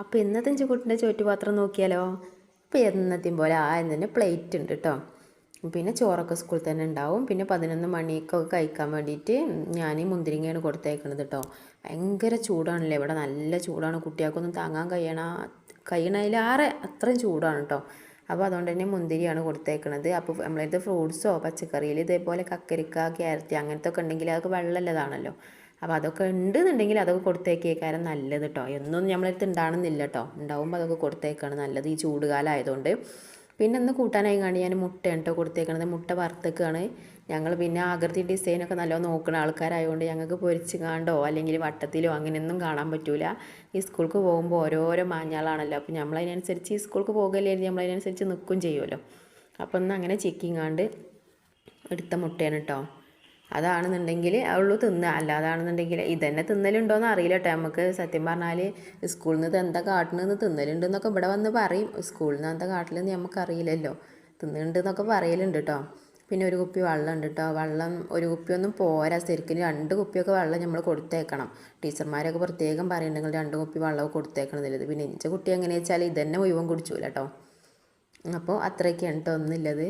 അപ്പോൾ ഇന്നത്തെ എൻ്റെ കുട്ടിൻ്റെ ചോറ്റുപാത്രം നോക്കിയാലോ. ഇപ്പോൾ എന്നത്തെയും പോലെ തന്നെ പ്ലേറ്റ് ഉണ്ട് കേട്ടോ. പിന്നെ ചോറൊക്കെ സ്കൂളിൽ തന്നെ ഉണ്ടാവും. പിന്നെ 11 മണിക്കൊക്കെ കഴിക്കാൻ വേണ്ടിയിട്ട് ഞാൻ മുന്തിരിങ്ങയാണ് കൊടുത്തേക്കണത് കേട്ടോ. ഭയങ്കര ചൂടാണല്ലേ ഇവിടെ, നല്ല ചൂടാണ്. കുട്ടികൾക്കൊന്നും താങ്ങാൻ കഴിയണതിലേറെ അത്രയും ചൂടാണ് കേട്ടോ. അപ്പോൾ അതുകൊണ്ട് തന്നെ മുന്തിരിയാണ് കൊടുത്തേക്കണത്. അപ്പോൾ നമ്മളിത് ഫ്രൂട്ട്സോ പച്ചക്കറിയിൽ ഇതേപോലെ കക്കരിക്ക, ക്യാരറ്റ് അങ്ങനത്തെ ഒക്കെ ഉണ്ടെങ്കിൽ അതൊക്കെ വെള്ളമുള്ളതാണല്ലോ. അപ്പോൾ അതൊക്കെ ഉണ്ടെന്നുണ്ടെങ്കിൽ അതൊക്കെ കൊടുത്തേക്കേക്കാരം നല്ലത് കേട്ടോ. എന്നൊന്നും നമ്മളടുത്ത് ഉണ്ടാകണമെന്നില്ല കേട്ടോ. ഉണ്ടാവുമ്പോൾ അതൊക്കെ കൊടുത്തേക്കാണ് നല്ലത് ഈ ചൂടുകാലം ആയതുകൊണ്ട്. പിന്നെ ഒന്ന് കൂട്ടാനായി കാണി ഞാൻ മുട്ടയാണ് കേട്ടോ കൊടുത്തേക്കണത്. മുട്ട വറുത്തേക്കാണ് ഞങ്ങൾ. പിന്നെ ആകൃതി ഡിസൈനൊക്കെ നല്ലോണം നോക്കുന്ന ആൾക്കാരായതുകൊണ്ട് ഞങ്ങൾക്ക് പൊരിച്ച് കാണ്ടോ അല്ലെങ്കിൽ വട്ടത്തിലോ അങ്ങനെയൊന്നും കാണാൻ പറ്റൂല. ഈ സ്കൂൾക്ക് പോകുമ്പോൾ ഓരോരോ മാഞ്ഞാളാണല്ലോ. അപ്പോൾ നമ്മളതിനനുസരിച്ച് ഈ സ്കൂൾക്ക് പോകല്ലേ, നമ്മളതിനനുസരിച്ച് നിൽക്കും ചെയ്യുമല്ലോ. അപ്പോൾ ഒന്ന് അങ്ങനെ ചെക്കിങ്ങാണ്ട് എടുത്ത മുട്ടയാണ് കേട്ടോ. അതാണെന്നുണ്ടെങ്കിൽ അവള് തിന്നുക, അല്ലാതാണെന്നുണ്ടെങ്കിൽ ഇതന്നെ തിന്നലുണ്ടോയെന്ന് അറിയില്ല കേട്ടോ. നമുക്ക് സത്യം പറഞ്ഞാൽ സ്കൂളിൽ നിന്ന് ഇത് എന്താ കാട്ടണമെന്ന് തിന്നലുണ്ടെന്നൊക്കെ ഇവിടെ വന്ന് പറയും. സ്കൂളിൽ നിന്ന് എന്താ കാട്ടലെന്ന് നമുക്കറിയില്ലല്ലോ. തിന്നുന്നുണ്ടെന്നൊക്കെ പറയലുണ്ട് കേട്ടോ. പിന്നെ ഒരു കുപ്പി വെള്ളം ഉണ്ട് കേട്ടോ. വെള്ളം ഒരു കുപ്പിയൊന്നും പോരാ, ശരിക്കും 2 കുപ്പിയൊക്കെ വെള്ളം നമ്മൾ കൊടുത്തേക്കണം. ടീച്ചർമാരൊക്കെ പ്രത്യേകം പറയുന്നുണ്ടെങ്കിൽ 2 കുപ്പി വെള്ളമൊക്കെ കൊടുത്തേക്കണമെന്നുള്ളത്. പിന്നെ എൻ്റെ കുട്ടി എങ്ങനെയാ വെച്ചാൽ ഇതന്നെ മുഴുവൻ കുടിച്ചൂല കേട്ടോ. അപ്പോൾ അത്രയൊക്കെയാണ് കേട്ടോ ഒന്നുമില്ലത്.